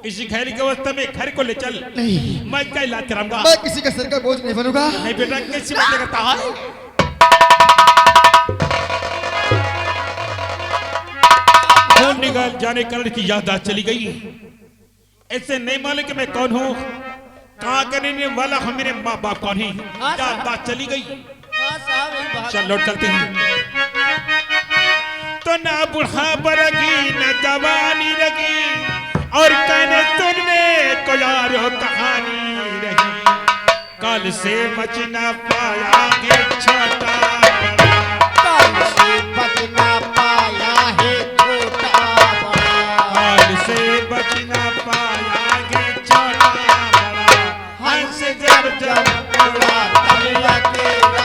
इसी खैर की अवस्था में घर को ले चल। नहीं, मैं क्या इलाज कराऊंगा। मैं किसी का सिर का बोझ नहीं बनूंगा। नहीं बेटा, कैसी बातें करता है। खून निकल जाने कारण की याददाश्त चली गई। ऐसे नहीं मालूम कि मैं कौन हूँ, कहाँ करने वाला हूँ, मेरे माँ बाप कौन है, याददाश्त चली गई। चल लौट चलते हैं। तो ना बुढ़ा बरगी न जवानी रगी, और कहने सुनने को यारो कहानी रही। कल से बच न पाया है छोटा बड़ा, कल से बच न पाया है छोटा बड़ा, कल से बच न पाया है छोटा बड़ा। हंस जब जब उड़ा तब अकेला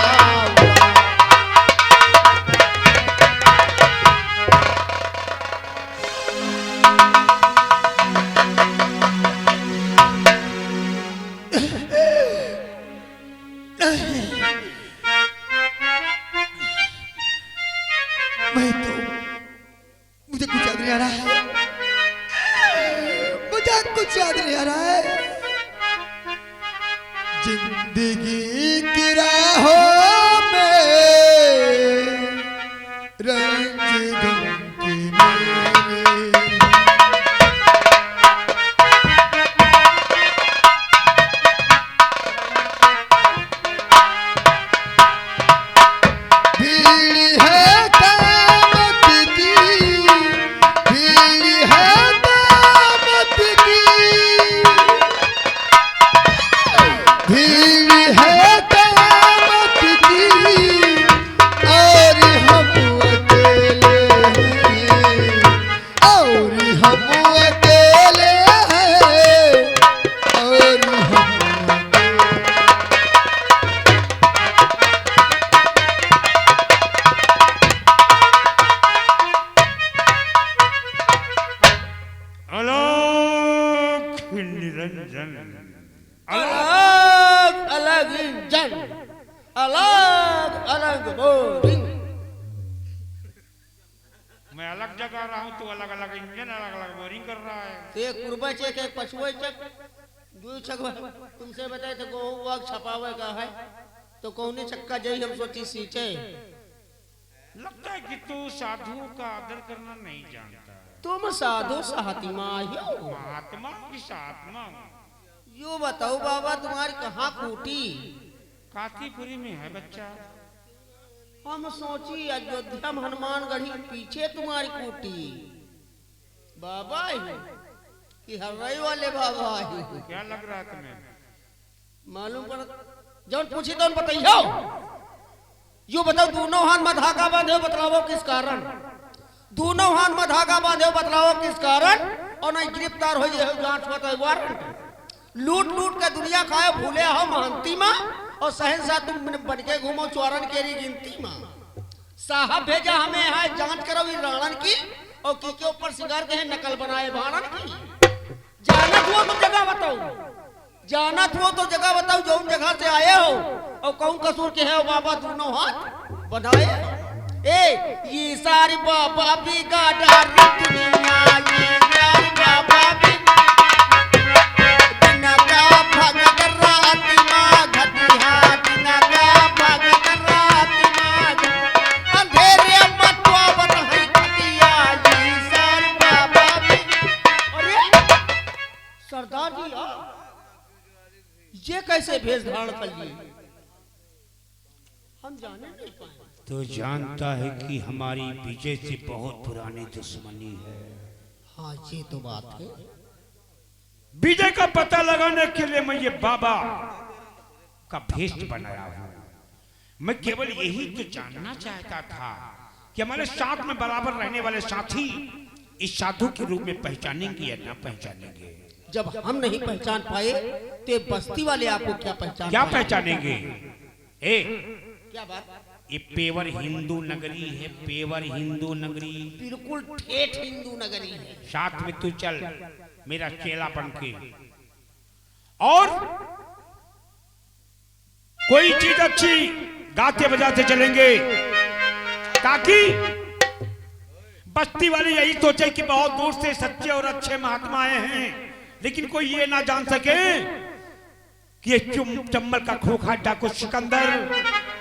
मैं तो, मुझे कुछ याद नहीं आ रहा है, मुझे कुछ याद नहीं आ रहा है। जिंदगी की राहों में रंग गम की मेरे, भीड़ है कामत की, भीड़ है कामत की, भीड़ है कामत की, और हम अकेले हैं, और हम अकेले हैं, और हम आलोक निरंजन, अलग अलग जन, अलग अलग बोरिंग। मैं अलग जगह रहा हूँ, तू अलग अलग इंजन, अलग अलग बोरिंग कर रहा है। एक कुर्बा चेक, एक पशुआ चेक, दू चक। तुमसे बताए थे को वाक छपावे का है, तो कौने चक्का जई हम सोची सींचे। लगता है कि तू साधुओं का आदर करना नहीं जानता। तुम साधु साहतिमा हो, महात्मा की आत्मा यो बताओ बाबा तुम्हारी कहाँ खूटी। कातीपुरी में है बच्चा। हम सोची अयोध्या में हनुमानगढ़ी पीछे तुम्हारी खूटी। बाबा ही कि हर्रई वाले बाबा ही क्या लग रहा है तुम्हें? मालूम पड़ जब पूछी तो बताइयो। यो बताओ, दोनों हाथ में धागा बांधे बतलाओ किस कारण, दोनों हाथ में धागा बांधे बतलाओ किस कारण, और नहीं गिरफ्तार हो जाए जांच बताओ वारंट। लूट लूट के दुनिया खाए भूले हो महंती माँ, और सहनशाह तुम बन के घूमो चौरन केरी गिनती माँ। साहब भेजा हमें है जांच करो इस राणन की, और के ऊपर सिंगार के हैं नकल बनाए भाणन की। जानत हो तो जगह बताओ, जानत हो तो जगह बताओ जो जगह से आए हो, और कौन कसूर के है बाबा दोनों हाथ बनाए। ए ये सारी बाबा भी गाड़ा दुनिया, ये सारी बाबा भी बिना का भगत रात माँ घटिया, बिना का भगत रात माँ अंधेरे मतवा बताई घटिया, ये सारी बाबा भी। अरे सरदार जी ये कैसे भेष धारण कर लिए, हम जाने नहीं पाए। तो जानता है कि हमारी विजय से बहुत पुरानी दुश्मनी है। हाँ ये तो बात है। विजय का पता लगाने के लिए मैं ये बाबा का भेष बनाया हूँ। मैं केवल यही तो जानना चाहता था कि हमारे साथ में बराबर रहने वाले साथी इस साधु के रूप में पहचानेंगे या ना पहचानेंगे। जब हम नहीं पहचान पाए तो बस्ती वाले आपको क्या पहचान क्या पहचानेंगे? ए क्या बात? ये पेवर हिंदू नगरी है, पेवर हिंदू नगरी, बिल्कुल ठेठ हिंदू नगरी है। साथ में तू चल मेरा चेला बन के, और कोई चीज अच्छी गाते बजाते चलेंगे, ताकि बस्ती वाले यही सोचे कि बहुत दूर से सच्चे और अच्छे महात्मा आए हैं, लेकिन कोई ये ना जान सके कि ये चम्बल का खोखा डाकू सिकंदर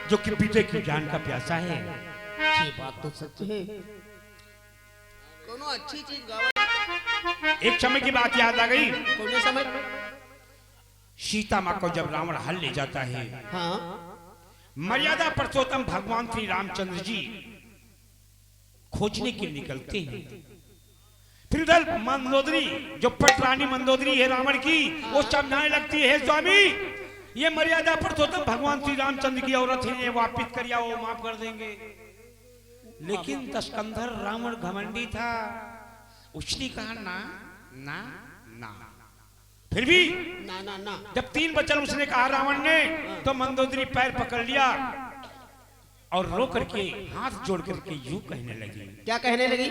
जो कि बेटे की जान का प्यासा है। ये बात तो सच है। कोनो अच्छी चीज गावा। एक समय की बात याद आ गई। कौन समय? सीता माँ को जब रावण हल ले जाता है, हाँ, मर्यादा पुरुषोत्तम भगवान श्री रामचंद्र जी खोजने के लिए निकलते हैं। फिर उधर मंदोदरी जो पटरानी मंदोदरी है रावण की, वो समझाने लगती है स्वामी ये मर्यादा पुरुषोत्तम भगवान श्री रामचंद्र की औरत है, ये वापिस कर या वो माफ कर देंगे। लेकिन दशकंधर रावण घमंडी था, उसने कहा ना ना ना। फिर भी ना ना ना। जब 3 वचन उसने कहा रावण ने, तो मंदोदरी पैर पकड़ लिया और रो करके हाथ जोड़ करके यूं कहने लगी। क्या कहने लगी?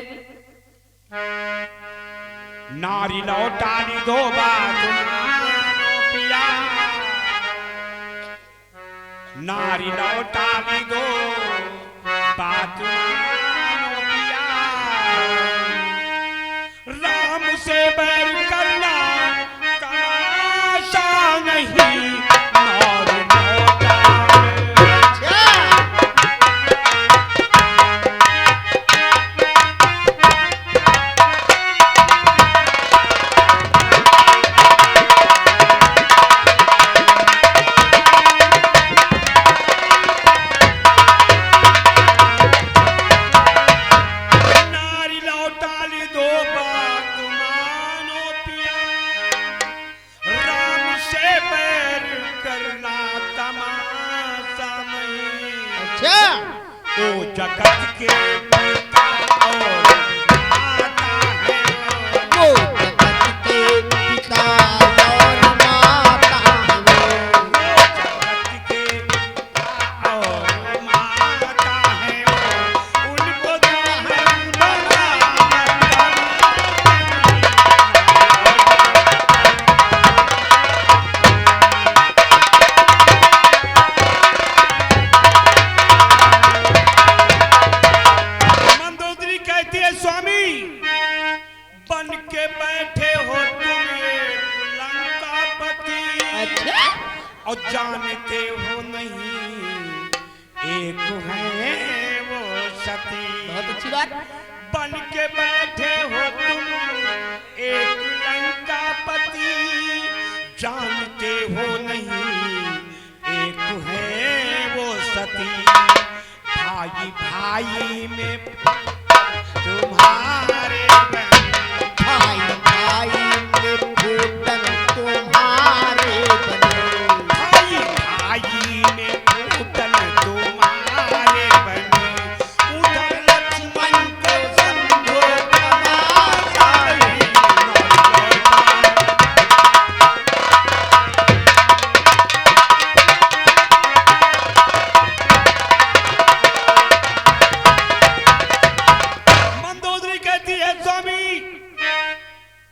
नारी लौटानी दो बात पिया, नारी लौटानी दो बात पिया, राम से बैर करना तमाशा नहीं, नारी जगत के पिता और माता है, वो जगत के पिता और माता है, वो जगत के पिता और माता है, उनको जो है स्वामी बन के बैठे हो तुम लंकापति। अच्छा? और जानते हो नहीं एक है वो सती। बहुत अच्छी बात। बन के बैठे हो तुम एक लंकापति, जानते हो नहीं एक है वो सती। भाई भाई में तुम्हारे भाई भाई में फूटन तुम्हारे बने, भाई भाई में फूटन तुम्हारे बने, उधर लक्ष्मण को समझो तमाशा नहीं।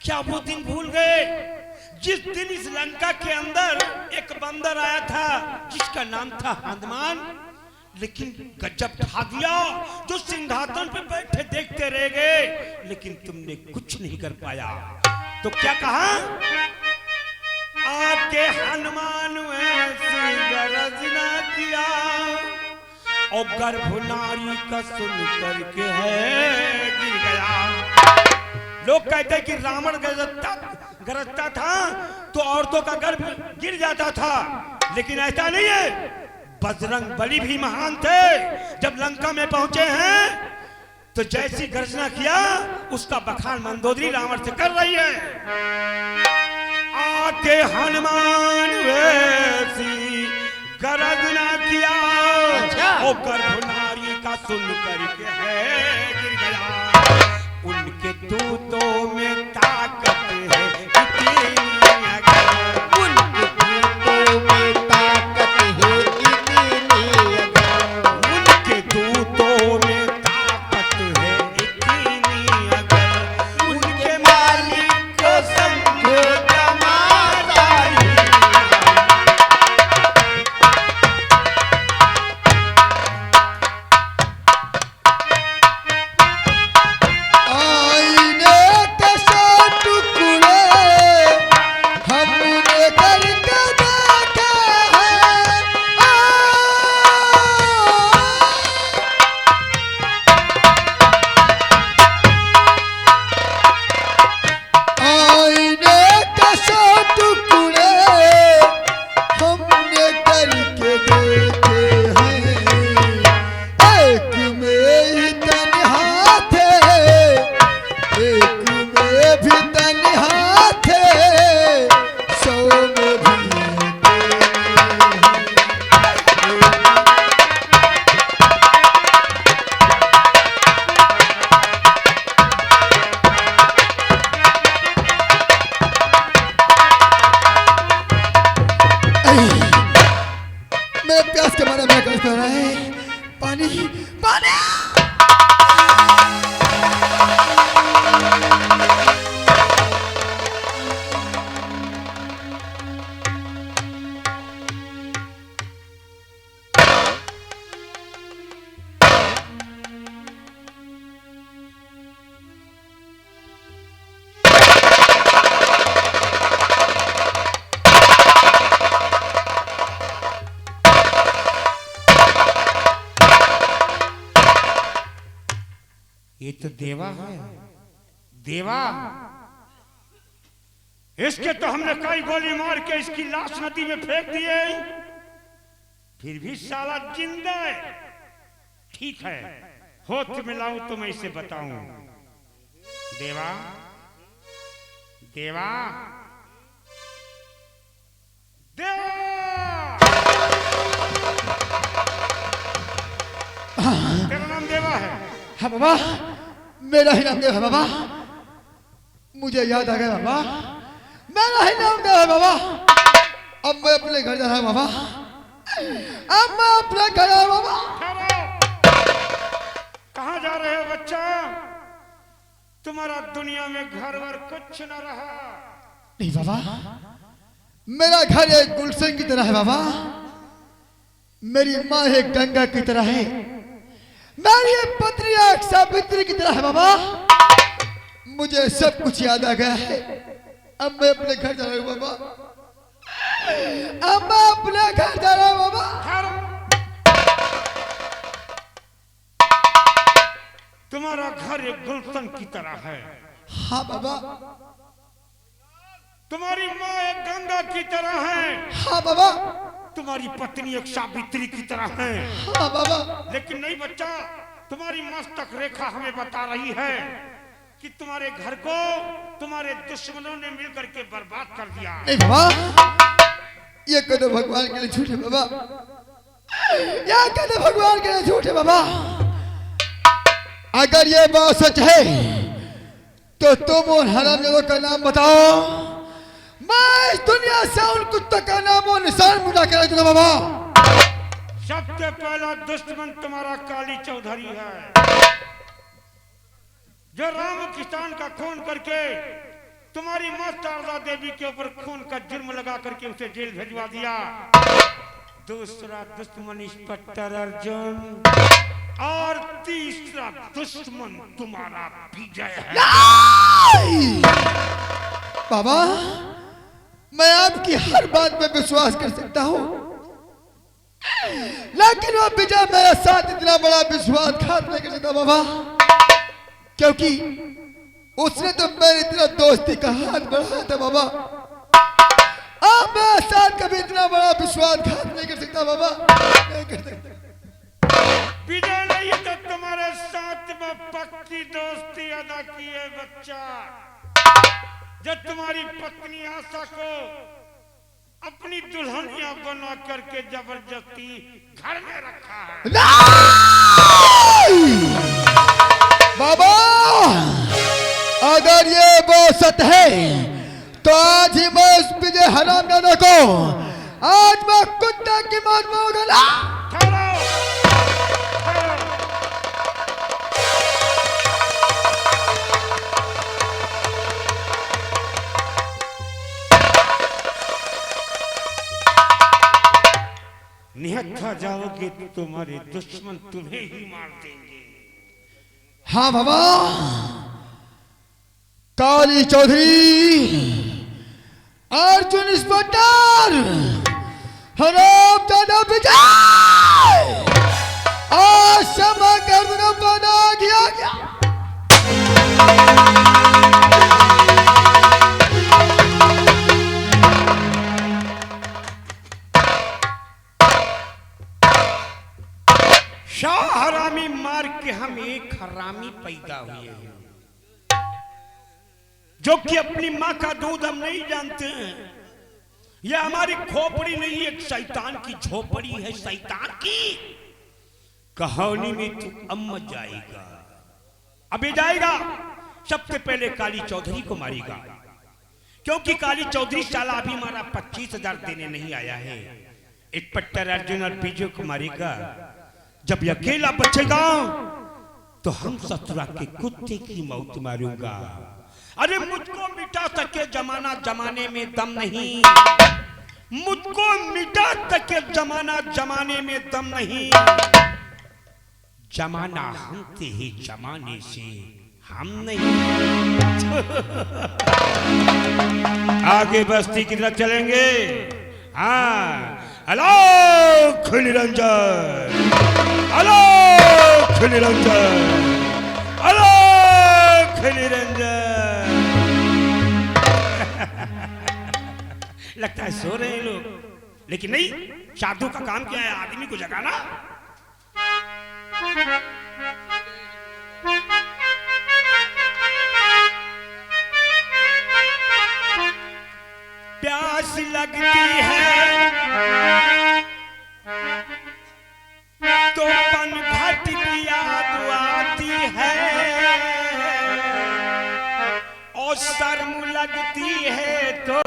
क्या वो दिन भूल गए जिस दिन इस लंका के अंदर एक बंदर आया था जिसका नाम था हनुमान, लेकिन गजब ढा दिया, जो सिंहासन पे बैठे देखते रह गए, लेकिन तुमने कुछ नहीं कर पाया। तो क्या कहा? आके हनुमान ऐसी गरज ना किया, और गर्भ नारी का सुन करके है गिर गया। लोग कहते हैं कि रावण गरजता था तो औरतों का गर्भ गिर जाता था, लेकिन ऐसा नहीं है। बजरंग बली भी महान थे, जब लंका में पहुंचे हैं तो जैसी गर्जना किया उसका बखान मंदोदरी रावण से कर रही है। आके हनुमान वैसी गर्जना किया, और गर्भ नारी का सुन करके है गिर गया। उनके दूतों में ताकत है इतनी अगर, उनके दूतों में ताकत है इतनी अगर, उनके दूतों में ताकत है इतनी अगर, उनके मालिक को समझो तमाशा नहीं। आईने के साथ कर रहा है। पानी पानी। ये तो देवा है। देवा, इसके तो हमने कई गोली मार के इसकी लाश नदी में फेंक दिए, फिर भी साला जिंदा है। ठीक है, होठ मिलाऊं तो मैं इसे बताऊं। देवा, देवा, देवा, तेरा नाम देवा है? हाँ बाबा, मेरा ही नाम देव है बाबा। मुझे याद आ गया बाबा, मेरा ही नाम देव है बाबा। अब मैं अपने घर जा रहा हूँ बाबा। अब मैं अपने घर जा रहा हूँ बाबा। कहाँ जा रहे हो बच्चा? तुम्हारा दुनिया में घर वर कुछ न रहा। नहीं बाबा, मेरा घर एक गुलशन की तरह है बाबा। मेरी माँ एक गंगा की तरह है। मेरी पत्नी एक सावित्री की तरह है बाबा। मुझे सब कुछ याद आ गया है। अब मैं अपने घर जा रहा हूँ बाबा। अब मैं अपने घर जा रहा हूँ बाबा। तुम्हारा घर एक गुलशन की तरह है। हाँ बाबा। तुम्हारी माँ एक गंगा की तरह है। हाँ बाबा। तुम्हारी पत्नी एक सावित्री की तरह है। हाँ बाबा। लेकिन नहीं बच्चा, तुम्हारी मस्तक रेखा हमें बता रही है कि तुम्हारे घर को तुम्हारे दुश्मनों ने मिलकर के बर्बाद कर दिया। नहीं बाबा, ये कदम भगवान के लिए झूठ है बाबा। ये कदम भगवान के लिए झूठ है बाबा। अगर ये बात सच है तो तुम उन हरामियों का नाम बताओ। मैं इस दुनिया से उन कुत्तों का नाम और निशान मिटा के रख दूंगा बाबा। सबसे पहला दुश्मन तुम्हारा काली चौधरी है, जो राम किसान का खून करके तुम्हारी मां शारदा देवी के ऊपर खून का जुर्म लगा करके उसे जेल भेजवा दिया। दूसरा दुश्मन इंस्पेक्टर अर्जुन, और तीसरा दुश्मन तुम्हारा विजय है। बाबा, मैं आपकी हर बात पे विश्वास कर सकता हूँ, लेकिन वो विजय मेरे साथ इतना बड़ा विश्वासघात नहीं कर सकता बाबा, क्योंकि उसने तो मेरी इतना दोस्ती का हाथ बढ़ाया था बाबा। अब मेरे साथ कभी इतना बड़ा विश्वासघात नहीं कर सकता बाबा, नहीं कर सकता। विजय नहीं तो तुम्हारे साथ में पक्की दोस्ती अदा की है बच्चा। जब तुम्हारी पत्नी आशा को अपनी दुल्हनिया बना करके जबरदस्ती घर में रखा है। बाबा, अगर ये बात सत्य है तो आज ही मैं उस विजय हरामजादा को आज मैं कुत्ता की मौत मारूंगा ना। निहत्था जाओगे तो तुम्हारे दुश्मन तुम्हें ही मार देंगे। हाँ बाबा, काली चौधरी, अर्जुन इंस्पेक्टर, हरामजादा विजय, आज समय कर बना गया। शाह हरामी मार के हम एक हरामी पैदा हुए हैं, जो कि अपनी माँ का दूध हम नहीं जानते हैं। यह हमारी खोपड़ी नहीं, एक शैतान की झोपड़ी है। शैतान की कहानी में तू अम्म जाएगा, अभी जाएगा। सबसे पहले काली चौधरी को मारेगा, क्योंकि काली चौधरी साला अभी हमारा 25,000 देने नहीं आया है। इन्स्पेक्टर अर्जुन और बीजू कुमारी का जब ये अकेला बचेगा तो हम ससुरा के कुत्ते की मौत मारूंगा। अरे मुझको मिटा सके जमाना, जमाने में दम नहीं। मुझको मिटा सके जमाना, जमाने में दम नहीं। जमाना हमसे ही, जमाने से हम नहीं। आगे बस्ती की तरफ चलेंगे। हाँ, अलौख निरंजन, अलौख निरंजन, अलौख निरंजन। लगता है सो रहे हैं लोग, लेकिन नहीं, साधु का काम क्या है? आदमी को जगाना। प्यास लगती है तो पनघट की याद आती है, और शर्म लगती है तो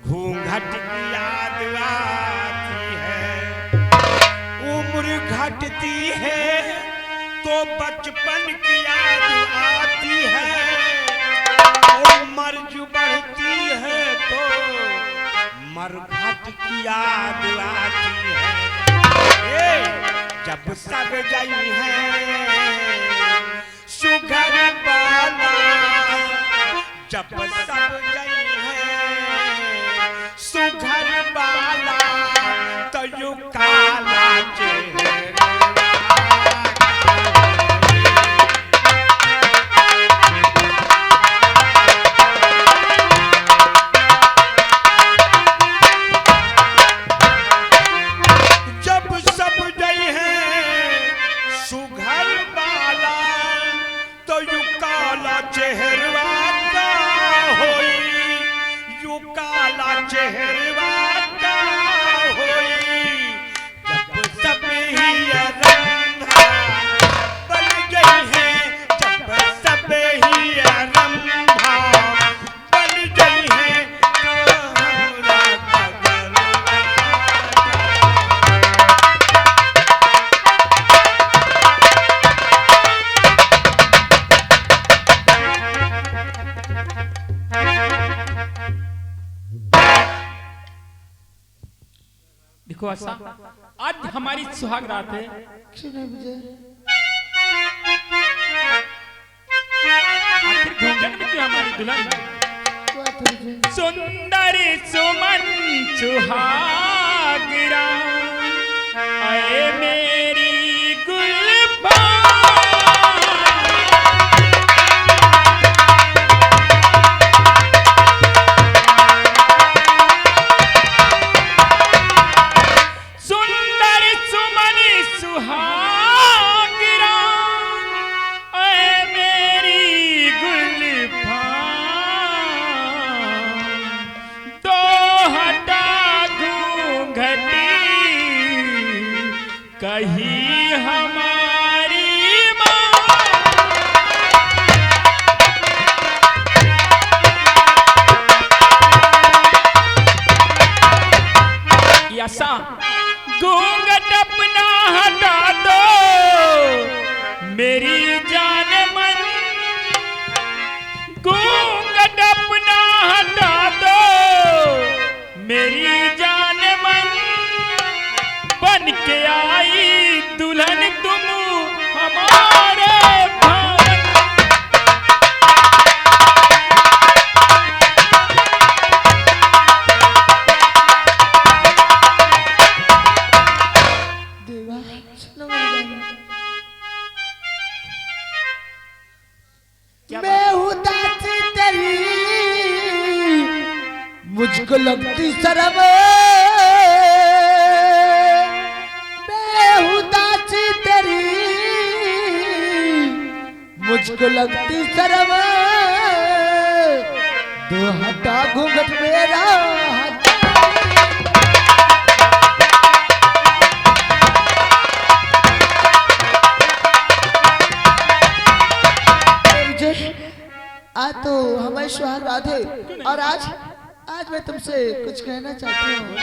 घूंघट की याद आती है। उम्र घटती है तो बचपन की याद आती है, और मर्ज बढ़ती है तो मरघट की याद आती है। जब सब गई है सुगर वाला, जब सब गई है सुगर वाला, तो यू काला चेहरा। देखो आशा, आज हमारी सुहाग रात है। आखिर घूंघट में क्यों हमारी दुल्हन? सुंदर सुमन सुहाग रात, आए मेरी गुलबान। कहीं हमारी ऐसा घूंघट अपना हटा दो मेरी जान मन, घूंघट अपना हटा दो मेरी जान मन, बन के आई दुल्हन तुम हमारे भवन। देवा सुनो मेरी बात। मैं हूँ दासी तेरी, मुझको लगती शर्म, मुझको लगती शर्म, दो हटा घूंघट मेरा आज तो हमारी सुहाग रात है, और आज मैं तुमसे कुछ कहना चाहती हूँ।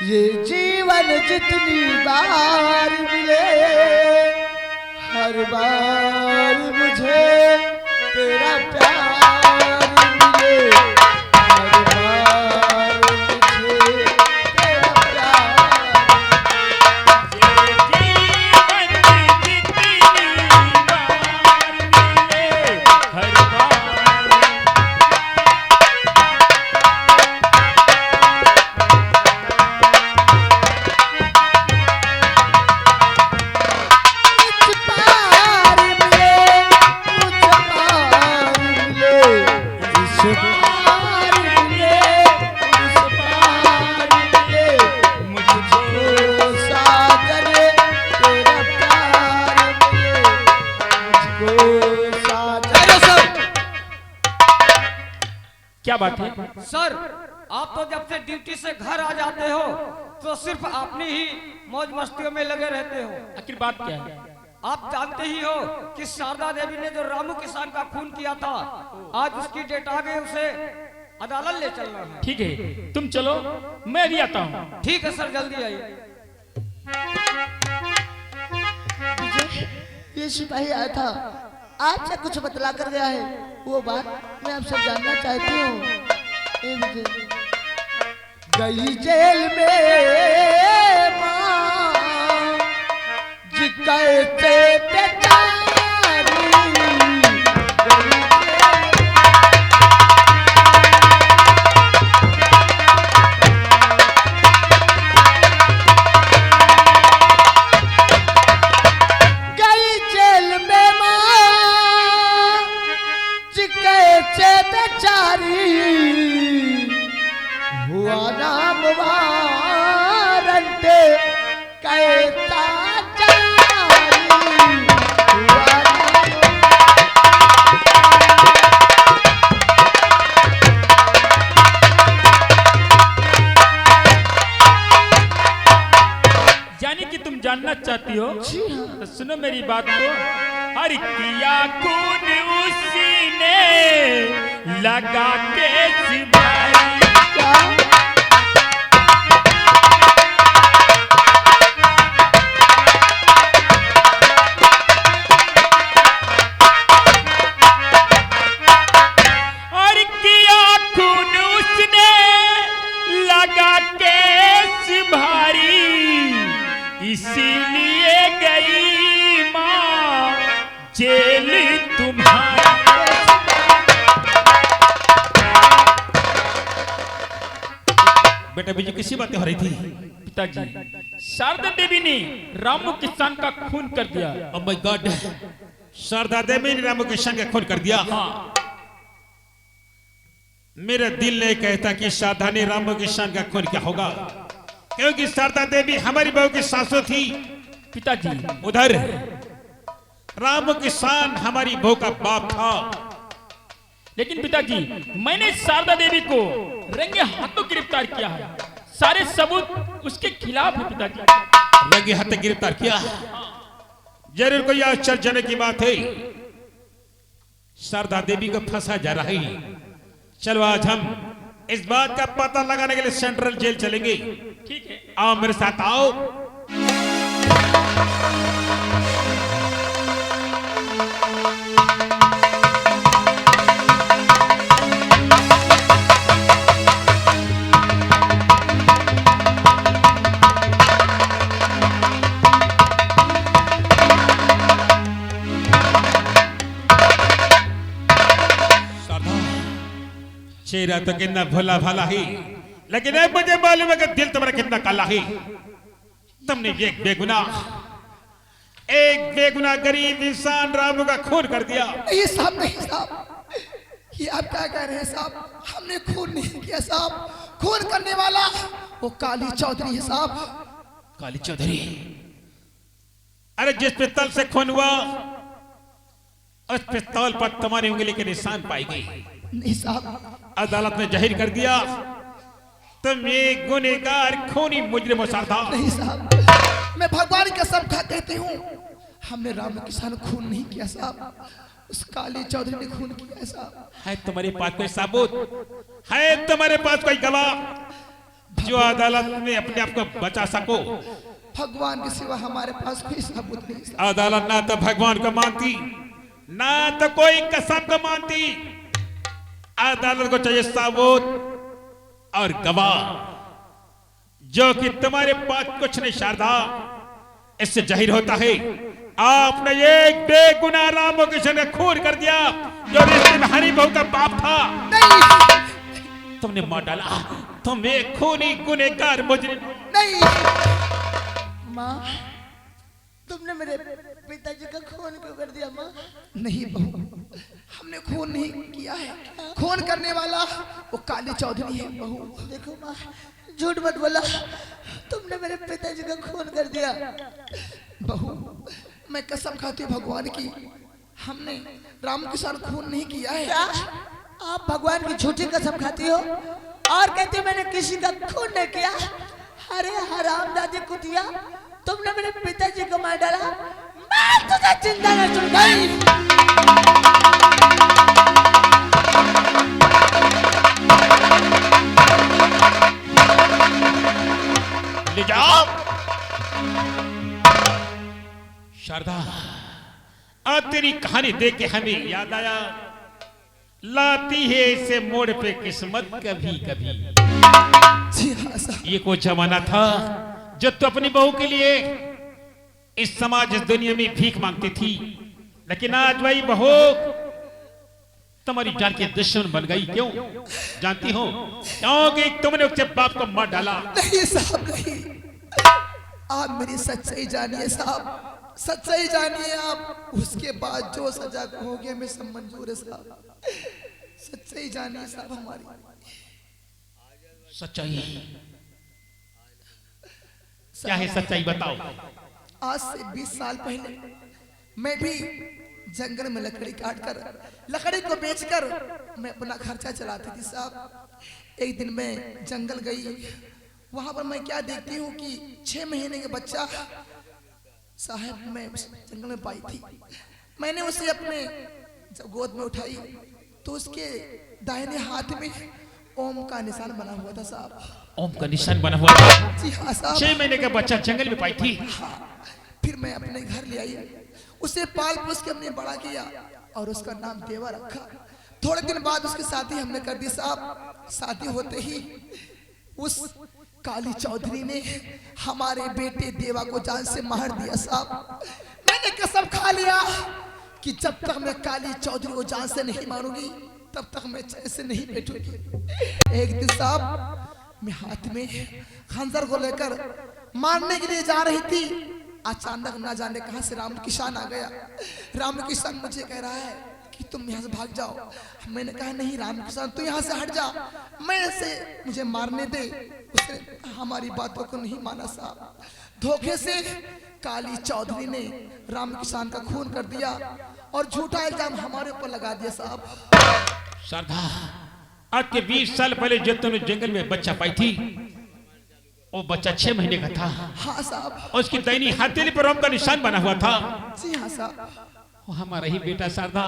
ये जीवन जितनी बार मिले, हर बार मुझे तेरा प्यार मिले, हर बार मुझे तेरा प्यार। ये जीवन जितनी बार मिले, हर बार क्या बात है? सर, आप तो जब से ड्यूटी से घर आ जाते हो तो सिर्फ अपनी ही मौज मस्तियों में लगे रहते हो। आखिर बात क्या है? आप जानते ही हो कि शारदा देवी ने जो रामू किसान का खून किया था, आज उसकी डेट आ गई, उसे अदालत ले चलना है। ठीक है, तुम चलो, मैं भी आता हूँ। ठीक है सर, जल्दी आइए। ये सिपाही आया था, आपसे कुछ बतला कर गया है, वो बात मैं आपसे जानना चाहती हूँ। गई जेल में माँ जी कैसे बेचारी, गई जेल में माँ जी कैसे बेचारी, हुआ नाम वारंट कैसा जारी, हुआ नाम। यानी कि तुम जानना चाहती हो? जी हाँ। तो सुनो मेरी बात को। हर किया खून उसी ने लगा के सिपाही, क्या? और किया खून उसने लगा के सिपाही, इसीलिए गई माँ जेल तुम्हारी। बेटा बीजू किसी बातें हो रही थी? पिताजी, शारदा देवी ने रामू किसान का खून कर दिया। ओह माय गॉड, शारदा देवी ने रामू किसान का खून कर दिया। हाँ, मेरा दिल नहीं कहता कि शारदा ने रामू किसान का खून क्या होगा, क्योंकि शारदा देवी हमारी बहू की सासू थी। पिताजी, उधर रामू किसान हमारी बहू का बाप था। लेकिन पिताजी, मैंने शारदा देवी को रंगे हाथों गिरफ्तार किया है। सारे सबूत उसके खिलाफ है पिताजी। रंगे हाथ गिरफ्तार किया? जरूर कोई आश्चर्यजनक की बात है। शारदा देवी को फंसा जा रहा है। चलो आज हम इस बात का पता लगाने के लिए सेंट्रल जेल चलेंगे। ठीक है, आओ मेरे साथ आओ। चेहरा तो कितना भोला भाला है, लेकिन अब मुझे मालूम है कि दिल तुम्हारा कितना काला है। तुमने एक बेगुनाह गरीब इंसान रामू का खून कर दिया। ये साहब नहीं साहब, ये आप क्या कह रहे हैं साहब? हमने खून नहीं किया साहब, खून करने वाला वो काली चौधरी है साहब। काली चौधरी? अरे जिस पिस्तौल से खून हुआ उस पिस्तौल पर तुम्हारी उंगली के निशान पाई गई। नहीं साहब, अदालत ने जाहिर कर दिया तुम एक गुनहगार खूनी मुजरिम हो शारदा। नहीं साहब, मैं भगवान का सब कहती हूँ, हमने रामू किसान खून नहीं किया साहब। उस काली चौधरी ने खून किया है साहब। है तुम्हारे पास कोई सबूत? है तुम्हारे पास कोई गवाह जो अदालत में अपने आप को बचा सको? भगवान के सिवा हमारे पास कोई सबूत नहीं साहब। अदालत ना तो भगवान को मानती, ना तो कोई कसम को मानती। अदालत को चाहिए सबूत और गवाह, जो कि तुम्हारे पास कुछ नहीं शारदा। इससे जाहिर होता है आपने एक बेगुनाह रामो किशन ने खून कर दिया, जो रिश्ते में हरी बहू का बाप था। नहीं तुमने मार डाला, तुम एक खूनी गुनहगार मुजरिम। नहीं माँ, तुमने मेरे पिताजी का खून क्यों कर दिया माँ? नहीं बहू, हमने खून नहीं किया है। खून करने वाला वो काली चौधरी है बहू। देखो माँ, झूठ मत बोला, तुमने मेरे पिताजी का खून कर दिया। बहू, मैं कसम खाती हूँ भगवान की, हमने राम के साथ खून नहीं किया है। क्या आप भगवान की झूठी कसम खाती हो और कहती हो मैंने किसी का खून नहीं किया? अरे हराम दादी कुतिया, तुमने मेरे पिताजी को मार डाला, मैं तुझे जिंदा न छोड़ूंगा। ले जाओ शारदा। आज तेरी कहानी देख के हमें याद आया, लाती है इसे मोड़ पे किस्मत कभी कभी। जी हाँ साहब। ये कोई जमाना था जब तो अपनी बहू के लिए इस समाज इस दुनिया में भीख मांगती थी, लेकिन आज वही बहू तुम्हारी जान की दुश्मन बन गई। क्यों जानती हो? क्योंकि तुमने उसके बाप को मार डाला। नहीं साहब नहीं, आप मेरी सच्चाई जानिए साहब, सच्चाई जानिए आप। उसके बाद जो सजा कहोगे मैं सब मंजूर है साहब। सच्चाई जानिए साहब हमारी। सच्चाई क्या है? सच्चाई बताओ। आज से 20 साल पहले मैं भी जंगल में लकड़ी काटकर, लकड़ी को बेचकर मैं अपना खर्चा चलाती थी साहब। एक दिन मैं जंगल गई, वहां पर मैं क्या देखती हूँ कि 6 महीने के बच्चा साहब मैं उस जंगल में पाई थी। मैंने उसे अपने जब गोद में उठाई तो उसके दाहिने हाथ में ओम का निशान बना हुआ था साहब। ओम का निशान बना हुआ था? जी हाँ साहब। 6 महीने का बच्चा जंगल में पाई थी? हाँ। फिर मैं अपने घर ले आई, उसे पाल पोस के हमने बड़ा किया और उसका नाम देवा रखा। थोड़े दिन बाद उसकी शादी हमने कर दी साहब। शादी होते ही उस काली चौधरी ने हमारे बेटे देवा को जान से मार दिया साहब। मैंने कसम खा लिया कि जब तक मैं काली चौधरी को जान से नहीं मारूंगी तब तक मैं चैन से नहीं बैठूंगी। एक दिन साहब मैं हाथ में खंजर को लेकर मारने के लिए जा रही थी, अचानक ना जाने कहां से राम किसान आ गया। राम किसान मुझे कह रहा है कि तुम यहाँ से भाग जाओ। मैंने कहा नहीं राम किसान तू यहाँ से हट जा, मैं से मुझे मारने दे। उसने हमारी बातों को नहीं माना साहब। धोखे से काली चौधरी ने राम किसान का खून कर दिया और झूठा इल्जाम हमारे ऊपर लगा दिया साहब। शारदा, आज के 20 साल पहले जब तुमने जंगल में बच्चा पाई थी, वो बच्चा 6 महीने का था। हाँ साहब। और उसकी दाहिनी हथेली पर ओम का निशान बना हुआ था। जी हाँ साहब। वो हमारा ही बेटा शारदा,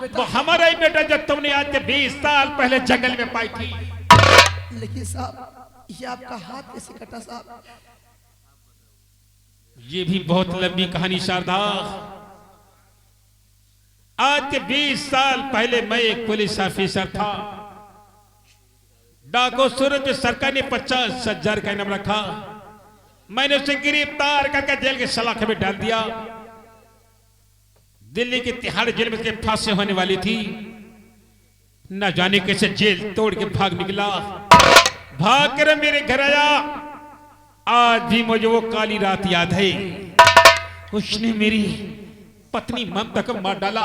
बेटा? वो हमारा ही बेटा जब तुमने आज के 20 साल पहले जंगल में पाई थी। लेकिन साहब ये आपका हाथ कैसे कटा साहब? ये भी बहुत लंबी कहानी शारदा। आज के 20 साल पहले मैं एक पुलिस ऑफिसर था। डाको सूरज में सरकार ने 50,000 का इनाम रखा। मैंने उसे गिरफ्तार करके जेल के सलाखे में डाल दिया। दिल्ली के तिहाड़ जेल में उसकी फांसी होने वाली थी। न जाने कैसे जेल तोड़ के भाग निकला। भाग कर मेरे घर आया। आज भी मुझे वो काली रात याद है। उसने मेरी पत्नी ममता को मार डाला,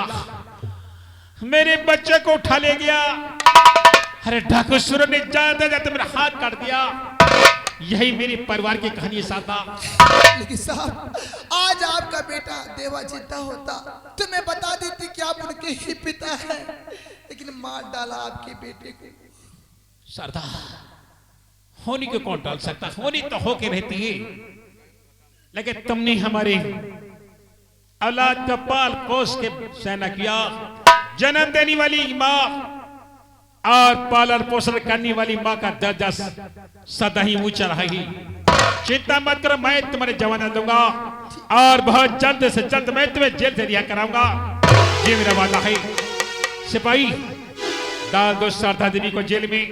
मेरे बच्चे को उठा ले गया। अरे डाकू सूरज ने जाते जाते मेरा हाथ काट दिया। यही मेरे परिवार की कहानी है साहब। लेकिन साहब आज आपका बेटा देवा जिंदा होता तो मैं बता देती कि आप उनके ही पिता हैं, लेकिन मार डाला आपके बेटे को। शारदा, होनी को कौन डाल सकता? होनी तो होके रहती है, लेकिन तुमने हमारे औलाद का पाल पोस के सेना किया, जन्म देने वाली माँ और पालन पोषण करने वाली माँ का दर्जा सदा ही ऊंचा रहेगी। चिंता मत करो, मैं तुम्हारे जवाना दूंगा और बहुत जल्द से जल्द मैं तुम्हें जेल से रिहा कराऊंगा। ये मेरा वादा है। सिपाही डाल दो शारदा देवी को जेल में।